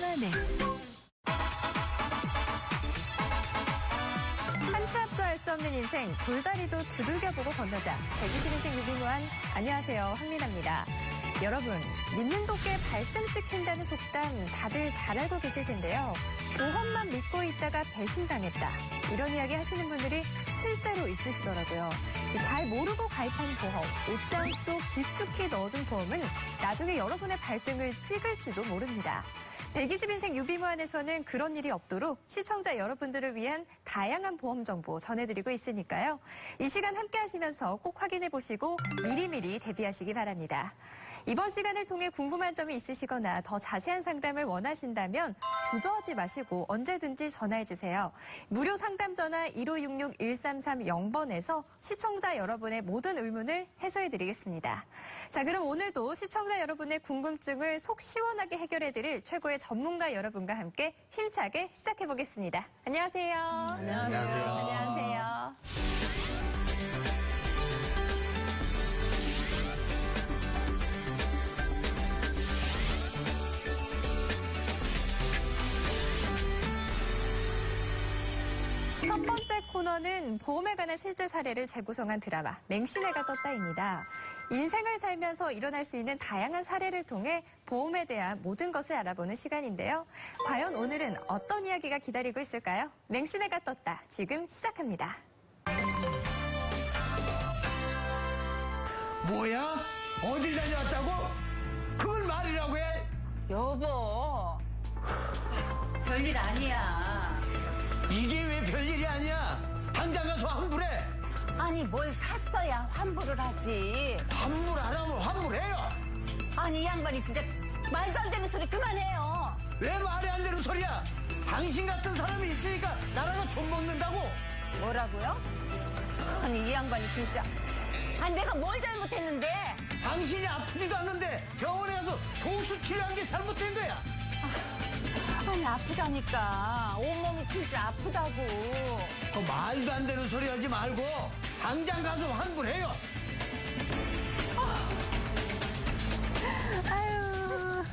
안에 한 치 앞도 할 수 없는 인생, 돌다리도 두들겨보고 건너자. 120인생 유비무한, 안녕하세요, 황민아입니다. 여러분, 믿는 도끼에 발등 찍힌다는 속담 다들 잘 알고 계실 텐데요. 보험만 믿고 있다가 배신당했다, 이런 이야기 하시는 분들이 실제로 있으시더라고요. 잘 모르고 가입한 보험, 옷장 속 깊숙이 넣어둔 보험은 나중에 여러분의 발등을 찍을지도 모릅니다. 120인생 유비무한에서는 그런 일이 없도록 시청자 여러분들을 위한 다양한 보험 정보 전해드리고 있으니까요. 이 시간 함께 하시면서 꼭 확인해보시고 미리미리 대비하시기 바랍니다. 이번 시간을 통해 궁금한 점이 있으시거나 더 자세한 상담을 원하신다면 주저하지 마시고 언제든지 전화해주세요. 무료 상담 전화 1566-1330번에서 시청자 여러분의 모든 의문을 해소해드리겠습니다. 자, 그럼 오늘도 시청자 여러분의 궁금증을 속 시원하게 해결해드릴 최고의 전문가 여러분과 함께 힘차게 시작해보겠습니다. 안녕하세요. 안녕하세요. 안녕하세요. 첫 번째 코너는 보험에 관한 실제 사례를 재구성한 드라마 맹신애가 떴다입니다. 인생을 살면서 일어날 수 있는 다양한 사례를 통해 보험에 대한 모든 것을 알아보는 시간인데요. 과연 오늘은 어떤 이야기가 기다리고 있을까요? 맹신애가 떴다, 지금 시작합니다. 뭐야? 어딜 다녀왔다고? 그걸 말이라고 해? 여보, 별일 아니야. 이게 왜 별일이 아니야? 당장 가서 환불해. 아니, 뭘 샀어야 환불을 하지. 환불하라면 환불해요. 아니, 이 양반이 진짜 말도 안 되는 소리 그만해요. 왜 말이 안 되는 소리야? 당신 같은 사람이 있으니까 나라가 좀 먹는다고. 뭐라고요? 아니, 이 양반이 진짜. 아니, 내가 뭘 잘못했는데? 당신이 아프지도 않는데 병원에 가서 도수 치료한 게 잘못된 거야. 아니, 아프다니까. 온몸이 진짜 아프다고. 그 말도 안 되는 소리 하지 말고 당장 가서 환불해요. 아유.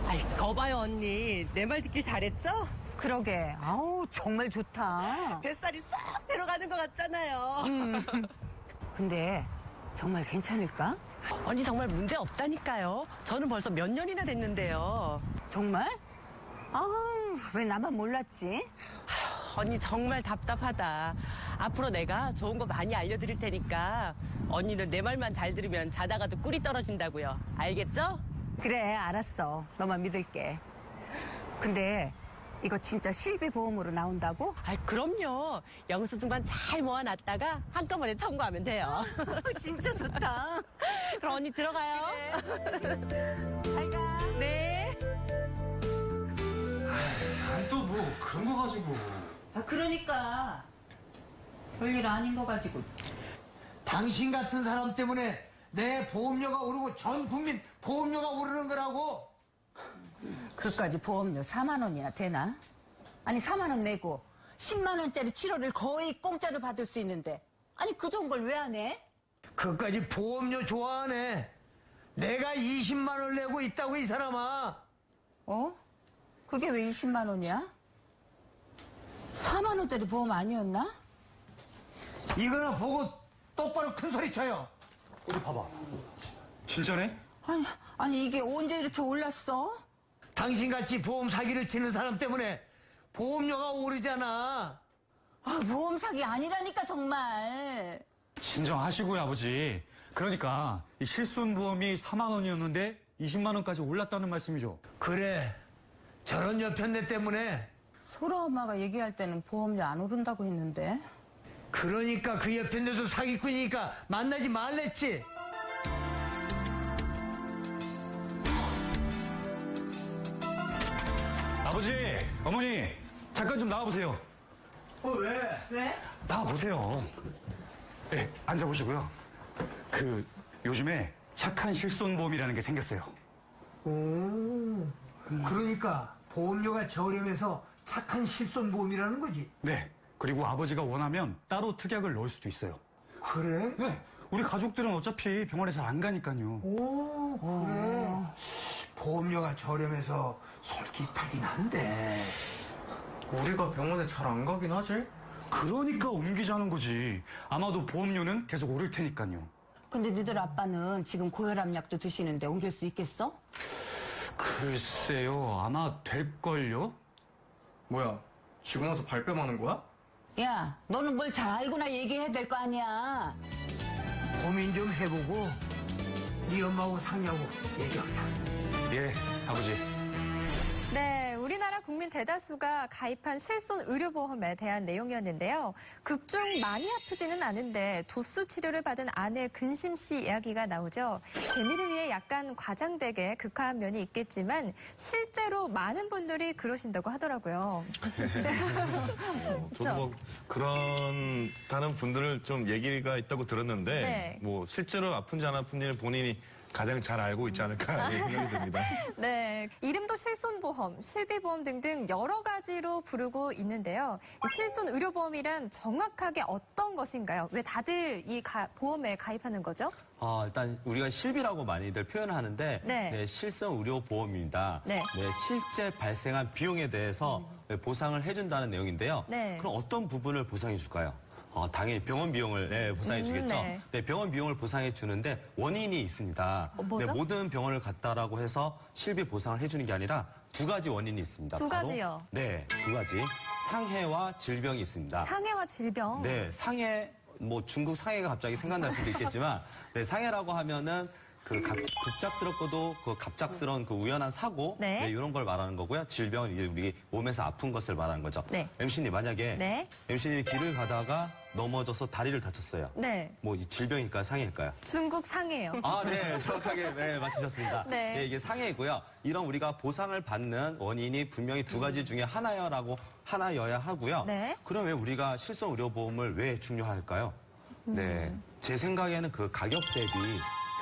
아이, 거봐요, 언니. 내 말 듣길 잘했죠? 그러게. 아우, 정말 좋다. 뱃살이 쏙 들어가는 것 같잖아요. 근데 정말 괜찮을까? 언니 정말 문제 없다니까요. 저는 벌써 몇 년이나 됐는데요. 정말? 아우, 왜 나만 몰랐지? 언니 정말 답답하다. 앞으로 내가 좋은 거 많이 알려드릴 테니까 언니는 내 말만 잘 들으면 자다가도 꿀이 떨어진다고요. 알겠죠? 그래, 알았어. 너만 믿을게. 근데 이거 진짜 실비보험으로 나온다고? 아이, 그럼요. 영수증만 잘 모아놨다가 한꺼번에 청구하면 돼요. 진짜 좋다. 그럼 언니 들어가요. 잘 가. 네. 난 또 뭐 그런 거 가지고. 그러니까 별일 아닌 거 가지고. 당신 같은 사람 때문에 내 보험료가 오르고 전 국민 보험료가 오르는 거라고. 그까지 보험료 4만 원이나 되나? 아니, 4만 원 내고 10만 원짜리 치료를 거의 공짜로 받을 수 있는데, 아니, 그 좋은 걸 왜 안 해? 그까지 보험료 좋아하네. 내가 20만 원 내고 있다고, 이 사람아. 어? 그게 왜 20만 원이야? 4만 원짜리 보험 아니었나? 이거나 보고 똑바로 큰 소리 쳐요. 어디 봐봐. 진짜네? 아니 이게 언제 이렇게 올랐어? 당신같이 보험 사기를 치는 사람 때문에 보험료가 오르잖아. 아, 보험 사기 아니라니까, 정말. 진정하시고요, 아버지. 그러니까 이 실손보험이 4만 원이었는데 20만 원까지 올랐다는 말씀이죠. 그래, 저런 여편네 때문에. 소라 엄마가 얘기할 때는 보험료 안 오른다고 했는데. 그러니까 그 여편네도 사기꾼이니까 만나지 말랬지. 아버지, 어머니, 잠깐 좀 나와보세요. 왜? 왜? 나와보세요. 네, 앉아보시고요. 요즘에 착한 실손보험이라는 게 생겼어요. 오, 그러니까 보험료가 저렴해서 착한 실손보험이라는 거지. 네, 그리고 아버지가 원하면 따로 특약을 넣을 수도 있어요. 그래? 네, 우리 가족들은 어차피 병원에 잘 안 가니까요. 오, 그래. 보험료가 저렴해서 솔깃하긴 한데. 우리가 병원에 잘 안 가긴 하지? 그러니까 옮기자는 거지. 아마도 보험료는 계속 오를 테니까요. 근데 너희들 아빠는 지금 고혈압 약도 드시는데 옮길 수 있겠어? 글쎄요, 아마 될걸요? 뭐야, 지금 와서 발뺌하는 거야? 야, 너는 뭘 잘 알고나 얘기해야 될 거 아니야. 고민 좀 해보고 네 엄마하고 상의하고 얘기하자. 예, 아버지. 네, 우리나라 국민 대다수가 가입한 실손 의료보험에 대한 내용이었는데요. 극중 많이 아프지는 않은데 도수 치료를 받은 아내 근심 씨 이야기가 나오죠. 재미를 위해 약간 과장되게 극화한 면이 있겠지만 실제로 많은 분들이 그러신다고 하더라고요. 저도 뭐 그렇다는 분들을 좀 얘기가 있다고 들었는데 네. 뭐 실제로 아픈지 안 아픈지는 본인이 가장 잘 알고 있지 않을까 생각이 듭니다. 네, 이름도 실손보험, 실비보험 등등 여러 가지로 부르고 있는데요. 이 실손 의료보험이란 정확하게 어떤 것인가요? 왜 다들 이 보험에 가입하는 거죠? 일단 우리가 실비라고 많이들 표현을 하는데 네. 실손 의료보험입니다. 네. 실제 발생한 비용에 대해서 보상을 해준다는 내용인데요. 네. 그럼 어떤 부분을 보상해 줄까요? 당연히 병원 비용을 보상해 주겠죠. 네. 네, 병원 비용을 보상해 주는데 원인이 있습니다. 뭐죠? 모든 병원을 갔다라고 해서 실비 보상을 해주는 게 아니라 두 가지 원인이 있습니다. 두 바로, 가지요? 네, 두 가지. 상해와 질병이 있습니다. 상해와 질병. 네, 상해, 뭐 중국 상해가 갑자기 생각날 수도 있겠지만, 네, 상해라고 하면은 그 급작스럽고도 그 갑작스러운 그 우연한 사고, 네. 이런 걸 말하는 거고요. 질병은 이제 우리 몸에서 아픈 것을 말하는 거죠. 네. MC님 만약에 네. MC님이 길을 가다가 넘어져서 다리를 다쳤어요. 네, 뭐 이 질병일까요, 상해일까요? 중국 상해요. 네, 정확하게 맞추셨습니다. 네. 이게 상해이고요. 이런 우리가 보상을 받는 원인이 분명히 두 가지 중에 하나여야 하고요. 네. 그럼 왜 우리가 실손 의료보험을 왜 중요할까요? 네, 제 생각에는 그 가격 대비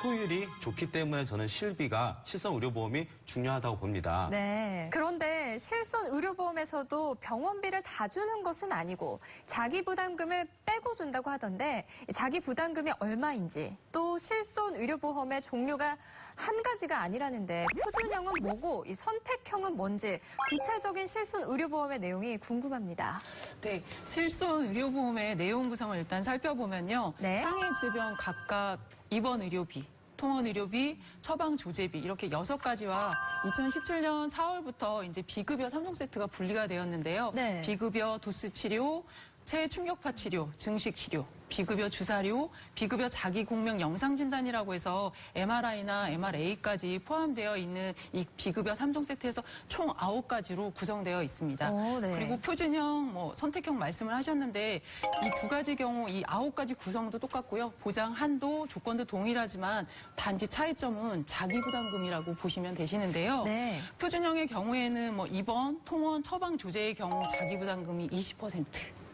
효율이 좋기 때문에 저는 실손 의료보험이 중요하다고 봅니다. 네. 그런데 실손 의료보험에서도 병원비를 다 주는 것은 아니고 자기 부담금을 빼고 준다고 하던데 자기 부담금이 얼마인지 또 실손 의료보험의 종류가 한 가지가 아니라는데 표준형은 뭐고 이 선택형은 뭔지 구체적인 실손 의료보험의 내용이 궁금합니다. 네, 실손 의료보험의 내용 구성을 일단 살펴보면요. 네. 상해 질병 각각 입원 의료비, 통원 의료비, 처방 조제비 이렇게 6가지와 2017년 4월부터 이제 비급여 3종 세트가 분리가 되었는데요. 네. 비급여 도수 치료, 체해 충격파 치료, 증식 치료, 비급여 주사료, 비급여 자기 공명 영상 진단이라고 해서 MRI나 MRA까지 포함되어 있는 이 비급여 3종 세트에서 총 9가지로 구성되어 있습니다. 오, 네. 그리고 표준형, 선택형 말씀을 하셨는데 이 두 가지 경우 이 9가지 구성도 똑같고요. 보장 한도, 조건도 동일하지만 단지 차이점은 자기 부담금이라고 보시면 되시는데요. 네. 표준형의 경우에는 입원, 통원, 처방 조제의 경우 자기 부담금이 20%.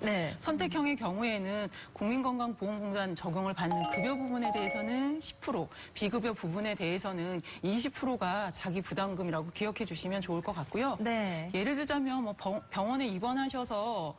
네. 선택형의 경우에는 국민건강보험공단 적용을 받는 급여 부분에 대해서는 10%, 비급여 부분에 대해서는 20%가 자기 부담금이라고 기억해 주시면 좋을 것 같고요. 네. 예를 들자면 병원에 입원하셔서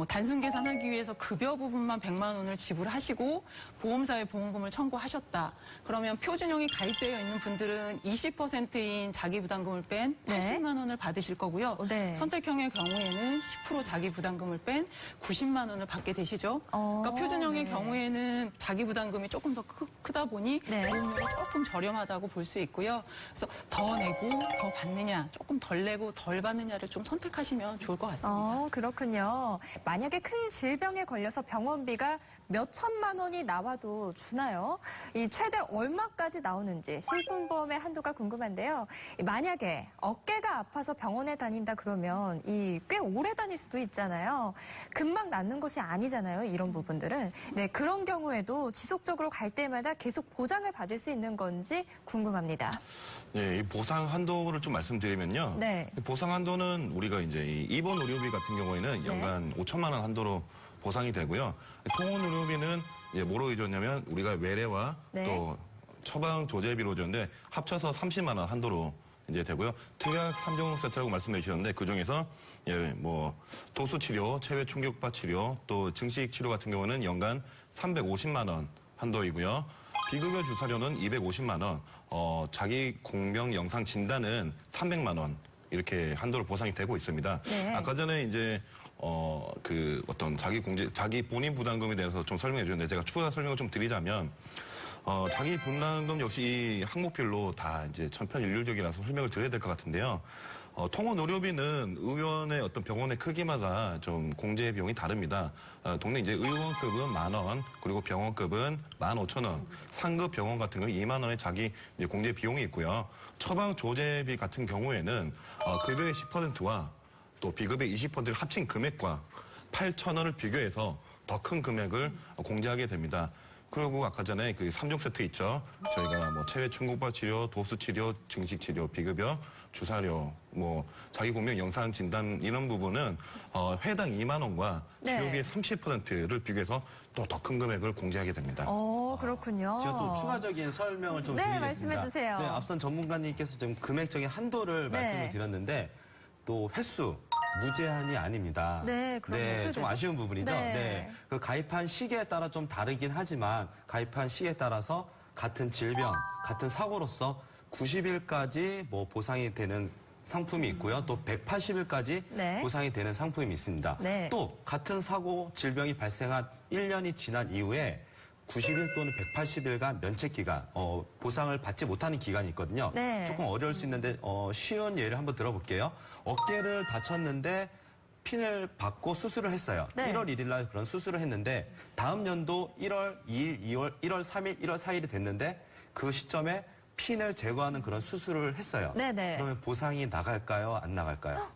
단순 계산하기 위해서 급여 부분만 100만 원을 지불하시고 보험사에 보험금을 청구하셨다. 그러면 표준형이 가입되어 있는 분들은 20%인 자기 부담금을 뺀 네. 80만 원을 받으실 거고요. 네. 선택형의 경우에는 10% 자기 부담금을 뺀 90만 원을 받게 되시죠. 그러니까 표준형의 네. 경우에는 자기 부담금이 조금 더 크다 보니 네. 보험료가 조금 저렴하다고 볼 수 있고요. 그래서 더 내고 더 받느냐, 조금 덜 내고 덜 받느냐를 좀 선택하시면 좋을 것 같습니다. 그렇군요. 만약에 큰 질병에 걸려서 병원비가 몇 천만 원이 나와도 주나요? 이 최대 얼마까지 나오는지 실손보험의 한도가 궁금한데요. 만약에 어깨가 아파서 병원에 다닌다 그러면 꽤 오래 다닐 수도 있잖아요. 금방 낫는 것이 아니잖아요. 이런 부분들은. 네, 그런 경우에도 지속적으로 갈 때마다 계속 보장을 받을 수 있는 건지 궁금합니다. 예, 이 보상 한도를 좀 말씀드리면요. 네. 이 보상 한도는 우리가 이제 이 입원 의료비 같은 경우에는 연간 5천만 원 한도로 보상이 되고요. 통원 의료비는 이제 뭐로 이루어졌냐면 우리가 외래와 네. 또 처방 조제비로 이루어졌는데 합쳐서 30만 원 한도로 이제 되고요. 특약 3종 세트라고 말씀해 주셨는데 그중에서 도수 치료, 체외 충격파 치료, 또 증식 치료 같은 경우는 연간 350만 원 한도이고요. 비급여 주사료는 250만 원, 자기 공명 영상 진단은 300만 원 이렇게 한도로 보상이 되고 있습니다. 네. 아까 전에 이제 어떤 자기 본인 부담금에 대해서 좀 설명해 주는데 제가 추가 설명을 좀 드리자면 자기 부담금 역시 이 항목별로 다 이제 천편일률적이라서 설명을 드려야 될 것 같은데요. 통원 의료비는 의원의 어떤 병원의 크기마다 좀 공제 비용이 다릅니다. 동네 이제 의원급은 10,000원, 그리고 병원급은 15,000원, 상급 병원 같은 경우 2만 원의 자기 이제 공제 비용이 있고요. 처방 조제비 같은 경우에는 급여의 10%와 또 비급의 20%를 합친 금액과 8,000원을 비교해서 더 큰 금액을 공제하게 됩니다. 그리고 아까 전에 그 3종 세트 있죠. 저희가 뭐 체외 충고파 치료, 도수 치료, 증식 치료, 비급여, 주사료, 뭐 자기 공명 영상 진단 이런 부분은 회당 2만 원과 네. 치료비의 30%를 비교해서 또 더 큰 금액을 공제하게 됩니다. 그렇군요. 제가 또 추가적인 설명을 좀 네, 드리겠습니다. 말씀해 주세요. 네, 앞선 전문가님께서 좀 금액적인 한도를 네. 말씀을 드렸는데 또 횟수 무제한이 아닙니다. 네, 그럼 어떻게 좀 되죠? 아쉬운 부분이죠. 네. 네. 그 가입한 시기에 따라 좀 다르긴 하지만 가입한 시기에 따라서 같은 질병, 같은 사고로서 90일까지 뭐 보상이 되는 상품이 있고요. 또 180일까지 네. 보상이 되는 상품이 있습니다. 네. 또 같은 사고, 질병이 발생한 1년이 지난 이후에 90일 또는 180일간 면책기간, 보상을 받지 못하는 기간이 있거든요. 네. 조금 어려울 수 있는데 쉬운 예를 한번 들어볼게요. 어깨를 다쳤는데 핀을 받고 수술을 했어요. 네. 1월 1일 날 그런 수술을 했는데 다음 연도 1월 2일, 2월, 1월 3일, 1월 4일이 됐는데 그 시점에 핀을 제거하는 그런 수술을 했어요. 네네. 그러면 보상이 나갈까요? 안 나갈까요?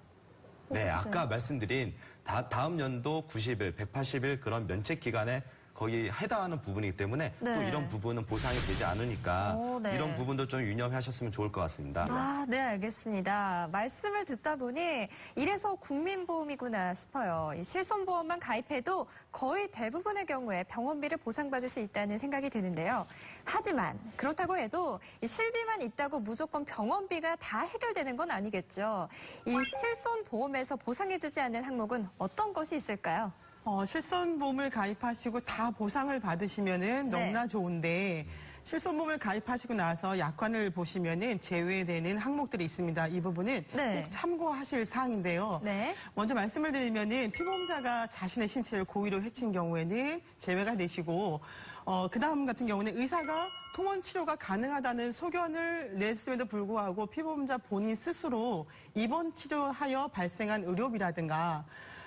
네, 아까 말씀드린 다음 연도 90일, 180일 그런 면책 기간에 거기 해당하는 부분이기 때문에 또 네. 이런 부분은 보상이 되지 않으니까 네. 이런 부분도 좀 유념하셨으면 좋을 것 같습니다. 네, 알겠습니다. 말씀을 듣다 보니 이래서 국민보험이구나 싶어요. 이 실손보험만 가입해도 거의 대부분의 경우에 병원비를 보상받을 수 있다는 생각이 드는데요. 하지만 그렇다고 해도 이 실비만 있다고 무조건 병원비가 다 해결되는 건 아니겠죠. 이 실손보험에서 보상해주지 않는 항목은 어떤 것이 있을까요? 실손보험을 가입하시고 다 보상을 받으시면은 네. 너무나 좋은데 실손보험을 가입하시고 나서 약관을 보시면은 제외되는 항목들이 있습니다. 이 부분은 네. 꼭 참고하실 사항인데요. 네. 먼저 말씀을 드리면은 피보험자가 자신의 신체를 고의로 해친 경우에는 제외가 되시고 그다음 같은 경우는 의사가 통원 치료가 가능하다는 소견을 냈음에도 불구하고 피보험자 본인 스스로 입원 치료하여 발생한 의료비라든가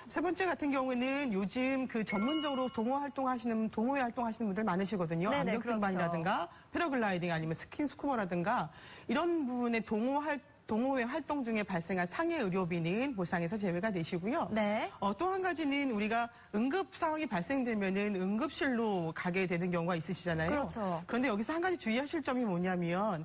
세 번째 같은 경우에는 요즘 그 전문적으로 동호회 활동하시는 분들 많으시거든요. 네네, 암벽 등반이라든가 패러글라이딩 아니면 스킨스쿠버라든가 이런 부분의 동호회 활동 중에 발생한 상해 의료비는 보상에서 제외가 되시고요. 네. 또 한 가지는 우리가 응급 상황이 발생되면은 응급실로 가게 되는 경우가 있으시잖아요. 그렇죠. 그런데 여기서 한 가지 주의하실 점이 뭐냐면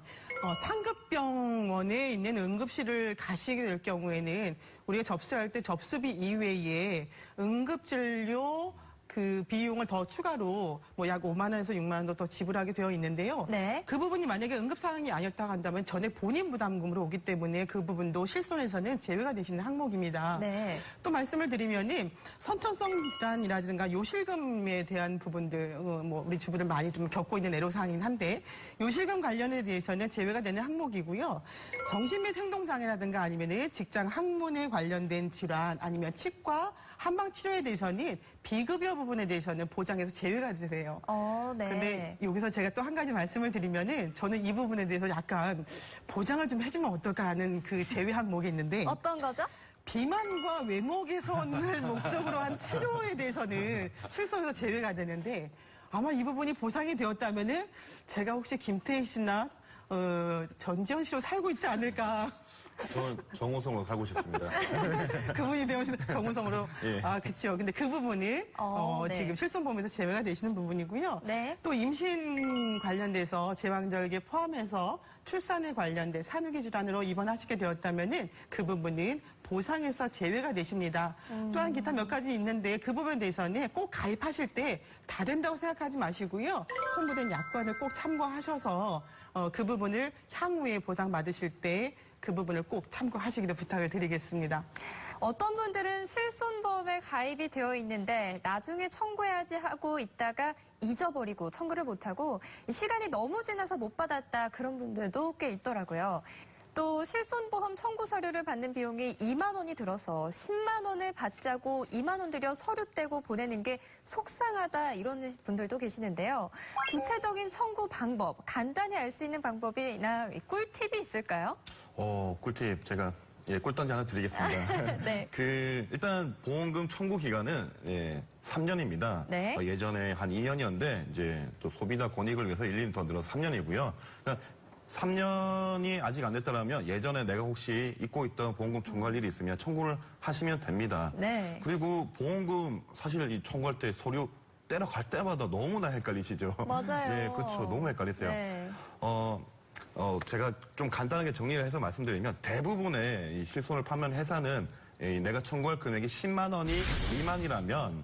상급병원에 있는 응급실을 가시게 될 경우에는 우리가 접수할 때 접수비 이외에 응급진료 그 비용을 더 추가로 뭐 약 5만 원에서 6만 원도 더 지불하게 되어 있는데요. 네. 그 부분이 만약에 응급 상황이 아니었다고 한다면 전액 본인 부담금으로 오기 때문에 그 부분도 실손에서는 제외가 되시는 항목입니다. 네. 또 말씀을 드리면은 선천성 질환이라든가 요실금에 대한 부분들 뭐 우리 주부들 많이 좀 겪고 있는 애로사항이긴 한데 요실금 관련에 대해서는 제외가 되는 항목이고요. 정신 및 행동 장애라든가 아니면은 직장 학문에 관련된 질환 아니면 치과 한방 치료에 대해서는 비급여 부분에 대해서는 보장에서 제외가 되세요. 네. 그런데 여기서 제가 또 한 가지 말씀을 드리면은 저는 이 부분에 대해서 약간 보장을 좀 해주면 어떨까 하는 그 제외 항목이 있는데 어떤 거죠? 비만과 외모 개선을 목적으로 한 치료에 대해서는 실손에서 제외가 되는데 아마 이 부분이 보상이 되었다면은 제가 혹시 김태희 씨나 전지현 씨로 살고 있지 않을까. 저는 정호성으로 살고 싶습니다. 그분이 되면 정우성으로. 예. 그치요. 근데 그 부분은 네. 지금 실손보험에서 제외가 되시는 부분이고요. 네. 또 임신 관련돼서 제왕절개 포함해서 출산에 관련된 산후기 질환으로 입원하시게 되었다면은 그 부분은 보상에서 제외가 되십니다. 또한 기타 몇 가지 있는데 그 부분에 대해서는 꼭 가입하실 때 다 된다고 생각하지 마시고요. 첨부된 약관을 꼭 참고하셔서 그 부분을 향후에 보상받으실 때 그 부분을 꼭 참고하시기를 부탁을 드리겠습니다. 어떤 분들은 실손보험에 가입이 되어 있는데 나중에 청구해야지 하고 있다가 잊어버리고 청구를 못하고 시간이 너무 지나서 못 받았다 그런 분들도 꽤 있더라고요. 또 실손보험 청구 서류를 받는 비용이 2만 원이 들어서 10만 원을 받자고 2만 원 들여 서류 떼고 보내는 게 속상하다 이런 분들도 계시는데요. 구체적인 청구 방법, 간단히 알 수 있는 방법이나 꿀팁이 있을까요? 꿀팁 제가 꿀단지 하나 드리겠습니다. 네. 일단 보험금 청구 기간은 3년입니다. 네. 예전에 한 2년이었는데 이제 또 소비자 권익을 위해서 1년 더 늘어서 3년이고요. 그러니까 3년이 아직 안 됐다면 예전에 내가 혹시 잊고 있던 보험금 청구할 일이 있으면 청구를 하시면 됩니다. 네. 그리고 보험금 사실 이 청구할 때 서류 떼러 갈 때마다 너무나 헷갈리시죠? 맞아요. 네, 그렇죠. 너무 헷갈리세요. 네. 제가 좀 간단하게 정리를 해서 말씀드리면 대부분의 이 실손을 판매하는 회사는 내가 청구할 금액이 10만 원이 미만이라면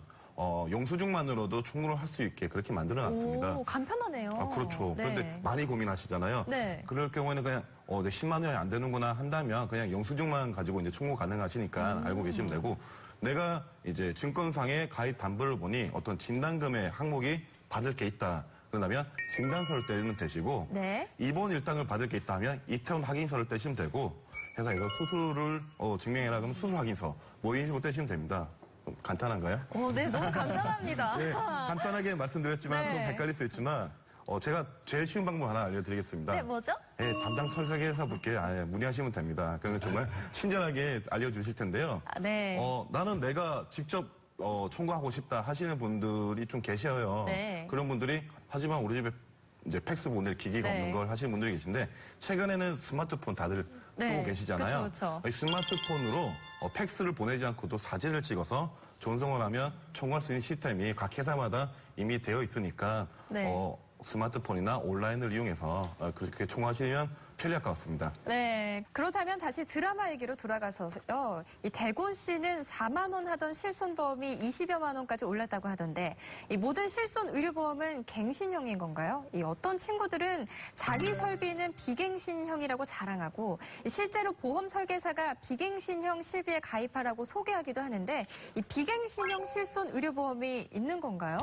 영수증만으로도 청구를 할 수 있게 그렇게 만들어놨습니다. 오, 간편하네요. 그렇죠. 네. 그런데 많이 고민하시잖아요. 네. 그럴 경우에는 그냥 내 10만 원이 안 되는구나 한다면 그냥 영수증만 가지고 이제 청구 가능하시니까 알고 계시면 되고 내가 이제 증권상의 가입 담보를 보니 어떤 진단금의 항목이 받을 게 있다. 그러면 진단서를 떼면 되시고 네. 입원 일당을 받을 게 있다 하면 이태원 확인서를 떼시면 되고 회사에서 수술을 증명해라 그러면 수술 확인서 뭐 이런 식으로 떼시면 됩니다. 좀 간단한가요? 네, 너무 간단합니다. 네, 간단하게 말씀드렸지만 네. 좀 헷갈릴 수 있지만 제가 제일 쉬운 방법 하나 알려드리겠습니다. 네, 뭐죠? 네, 담당 설계사분께 문의하시면 됩니다. 그러면 정말 친절하게 알려주실 텐데요. 네. 나는 내가 직접 청구하고 싶다 하시는 분들이 좀 계셔요. 네. 그런 분들이 하지만 우리 집에 이제 팩스 보낼 기기가 네. 없는 걸 하시는 분들이 계신데 최근에는 스마트폰 다들 네. 쓰고 계시잖아요. 그쵸. 이 스마트폰으로 팩스를 보내지 않고도 사진을 찍어서 전송을 하면 청구할 수 있는 시스템이 각 회사마다 이미 되어 있으니까 네. 스마트폰이나 온라인을 이용해서 그렇게 청구하시면 편리할 것 같습니다. 네. 그렇다면 다시 드라마 얘기로 돌아가서요. 이 대곤 씨는 4만 원 하던 실손보험이 20여만 원까지 올랐다고 하던데 이 모든 실손 의료보험은 갱신형인 건가요? 이 어떤 친구들은 자기 설비는 비갱신형이라고 자랑하고 실제로 보험 설계사가 비갱신형 실비에 가입하라고 소개하기도 하는데 이 비갱신형 실손 의료보험이 있는 건가요?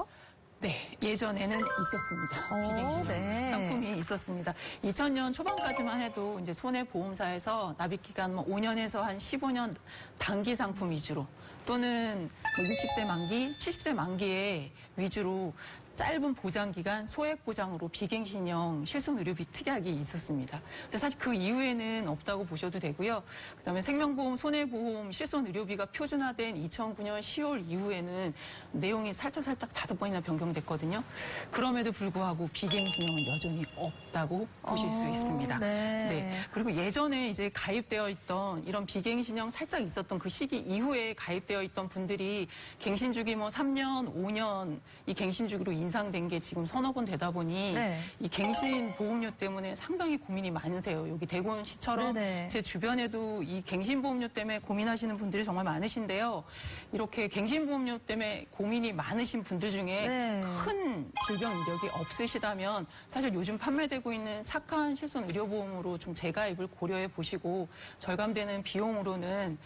네, 예전에는 있었습니다. 비갱신형 네. 상품이 있었습니다. 2000년 초반까지만 해도 이제 손해보험사에서 납입 기간 5년에서 한 15년 단기 상품 위주로 또는 60세 만기, 70세 만기에 위주로 짧은 보장 기간 소액 보장으로 비갱신형 실손 의료비 특약이 있었습니다. 근데 사실 그 이후에는 없다고 보셔도 되고요. 그다음에 생명보험, 손해보험, 실손 의료비가 표준화된 2009년 10월 이후에는 내용이 살짝 5번이나 변경됐거든요. 그럼에도 불구하고 비갱신형은 여전히 없다고 보실 수 있습니다. 네. 그리고 예전에 이제 가입되어 있던 이런 비갱신형 살짝 있었던 그 시기 이후에 가입되어 있던 분들이 갱신 주기 3년, 5년 이 갱신 주기로 인상된 게 지금 서너 번 되다 보니 네. 이 갱신 보험료 때문에 상당히 고민이 많으세요. 여기 대곤 씨처럼 네네. 제 주변에도 이 갱신 보험료 때문에 고민하시는 분들이 정말 많으신데요. 이렇게 갱신 보험료 때문에 고민이 많으신 분들 중에 네. 큰 질병 이력이 없으시다면 사실 요즘 판매되고 있는 착한 실손 의료보험으로 좀 재가입을 고려해 보시고 절감되는 비용으로는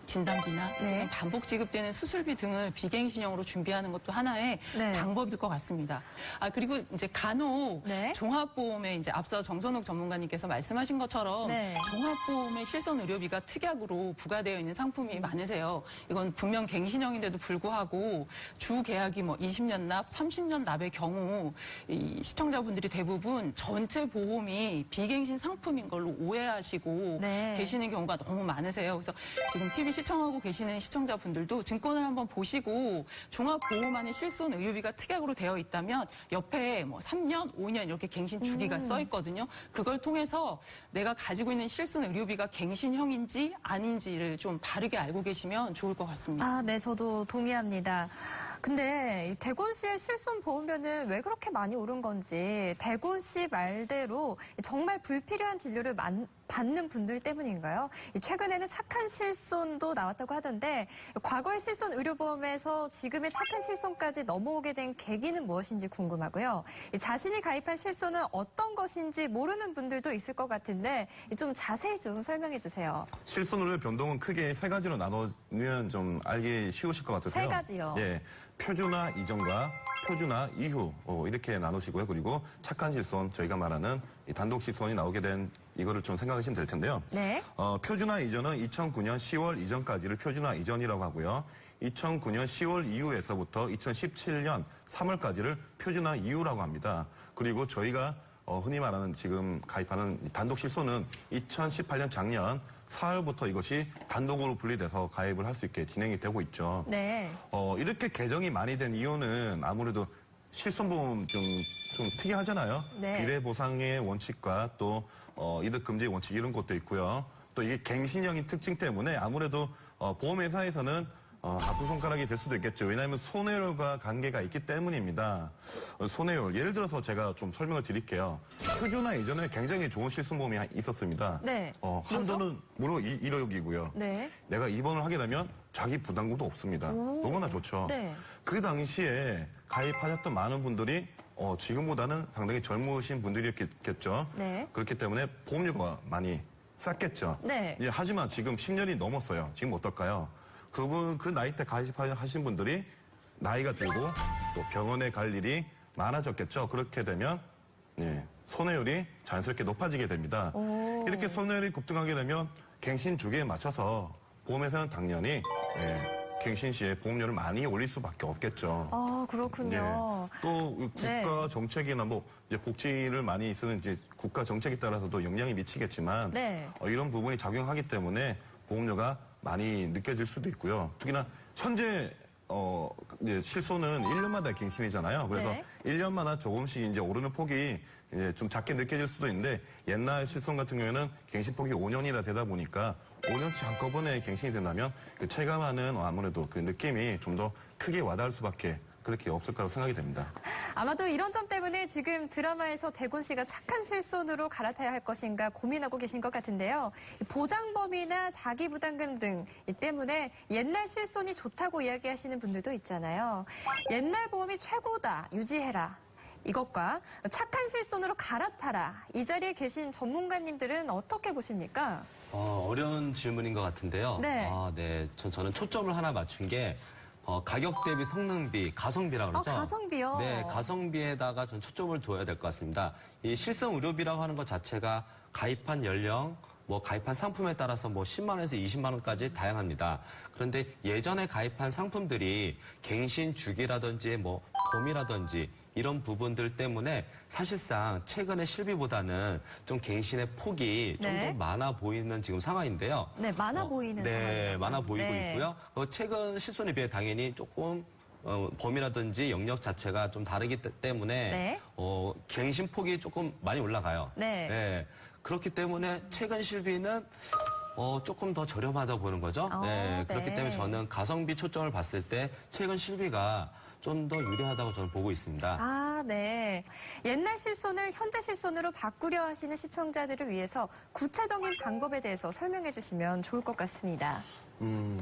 진단비나 네. 반복 지급되는 수술비 등을 비갱신형으로 준비하는 것도 하나의 네. 방법일 것 같습니다. 그리고 이제 간혹 네. 종합보험에 이제 앞서 정선욱 전문가님께서 말씀하신 것처럼 네. 종합보험의 실손 의료비가 특약으로 부과되어 있는 상품이 많으세요. 이건 분명 갱신형인데도 불구하고 주 계약이 20년 납, 30년 납의 경우 이 시청자분들이 대부분 전체 보험이 비갱신 상품인 걸로 오해하시고 네. 계시는 경우가 너무 많으세요. 그래서 지금 TV 시청하고 계시는 시청자분들도 증권을 한번 보시고 종합보험안에 실손 의료비가 특약으로 되어 있다면 옆에 3년, 5년 이렇게 갱신 주기가 써 있거든요. 그걸 통해서 내가 가지고 있는 실손 의료비가 갱신형인지 아닌지를 좀 바르게 알고 계시면 좋을 것 같습니다. 네, 저도 동의합니다. 근데 이 대곤씨의 실손보험료는 왜 그렇게 많이 오른 건지 대곤씨 말대로 정말 불필요한 진료를 받는 분들 때문인가요? 최근에는 착한 실손도 나왔다고 하던데 과거의 실손 의료보험에서 지금의 착한 실손까지 넘어오게 된 계기는 무엇인지 궁금하고요. 자신이 가입한 실손은 어떤 것인지 모르는 분들도 있을 것 같은데 좀 자세히 좀 설명해 주세요. 실손 의료 변동은 크게 세 가지로 나누면 좀 알기 쉬우실 것 같으세요. 세 가지요. 예, 표준화 이전과 표준화 이후 이렇게 나누시고요. 그리고 착한 실손, 저희가 말하는 이 단독 실손이 나오게 된 이거를 좀 생각하시면 될 텐데요. 네. 표준화 이전은 2009년 10월 이전까지를 표준화 이전이라고 하고요. 2009년 10월 이후에서부터 2017년 3월까지를 표준화 이후라고 합니다. 그리고 저희가 흔히 말하는 지금 가입하는 단독 실손은 2018년 작년 4월부터 이것이 단독으로 분리돼서 가입을 할 수 있게 진행이 되고 있죠. 네. 이렇게 개정이 많이 된 이유는 아무래도 실손보험 좀 특이하잖아요. 네. 비례 보상의 원칙과 또 이득 금지 원칙 이런 것도 있고요. 또 이게 갱신형인 특징 때문에 아무래도 보험회사에서는 아픈 손가락이 될 수도 있겠죠. 왜냐하면 손해율과 관계가 있기 때문입니다. 손해율, 예를 들어서 제가 좀 설명을 드릴게요. 표준화 이전에 굉장히 좋은 실손보험이 있었습니다. 네. 한도는 무려 1억이고요. 네. 내가 입원을 하게 되면 자기 부담금도 없습니다. 너무나 좋죠. 네. 그 당시에 가입하셨던 많은 분들이 지금보다는 상당히 젊으신 분들이었겠죠. 네. 그렇기 때문에 보험료가 많이 쌌겠죠. 네. 하지만 지금 10년이 넘었어요. 지금 어떨까요? 그 나이 때 가입하신 분들이 나이가 들고 또 병원에 갈 일이 많아졌겠죠. 그렇게 되면 손해율이 자연스럽게 높아지게 됩니다. 이렇게 손해율이 급등하게 되면 갱신 주기에 맞춰서 보험회사는 당연히 갱신 시에 보험료를 많이 올릴 수밖에 없겠죠. 아, 그렇군요. 또 국가 정책이나 이제 복지를 많이 쓰는 이제 국가 정책에 따라서도 영향이 미치겠지만 네. 이런 부분이 작용하기 때문에 보험료가 많이 느껴질 수도 있고요. 특히나 현재 이제 실손은 1년마다 갱신이잖아요. 그래서 네. 1년마다 조금씩 이제 오르는 폭이 이제 좀 작게 느껴질 수도 있는데 옛날 실손 같은 경우에는 갱신 폭이 5년이나 되다 보니까 5년치 한꺼번에 갱신이 된다면 그 체감하는 아무래도 그 느낌이 좀 더 크게 와닿을 수밖에 그렇게 없을 거라고 생각이 됩니다. 아마도 이런 점 때문에 지금 드라마에서 대곤 씨가 착한 실손으로 갈아타야 할 것인가 고민하고 계신 것 같은데요. 보장범위나 자기부담금 등 이 때문에 옛날 실손이 좋다고 이야기하시는 분들도 있잖아요. 옛날 보험이 최고다, 유지해라. 이것과 착한 실손으로 갈아타라. 이 자리에 계신 전문가님들은 어떻게 보십니까? 어려운 질문인 것 같은데요. 네. 네. 저는 초점을 하나 맞춘 게 가격 대비 성능비, 가성비라고 그러죠. 가성비요? 네, 가성비에다가 전 초점을 둬야 될 것 같습니다. 이 실손 의료비라고 하는 것 자체가 가입한 연령, 가입한 상품에 따라서 10만 원에서 20만 원까지 다양합니다. 그런데 예전에 가입한 상품들이 갱신 주기라든지 범위라든지 이런 부분들 때문에 사실상 최근의 실비보다는 좀 갱신의 폭이 좀 네. 더 많아 보이는 지금 상황인데요. 네, 많아 보이는 네, 상황이라고요. 많아 보이고 네. 있고요. 최근 실손에 비해 당연히 조금 범위라든지 영역 자체가 좀 다르기 때문에 네. 갱신 폭이 조금 많이 올라가요. 네. 그렇기 때문에 최근 실비는 조금 더 저렴하다 보는 거죠. 그렇기 네. 때문에 저는 가성비 초점을 봤을 때 최근 실비가 좀 더 유리하다고 저는 보고 있습니다. 아, 네. 옛날 실손을 현재 실손으로 바꾸려 하시는 시청자들을 위해서 구체적인 방법에 대해서 설명해 주시면 좋을 것 같습니다.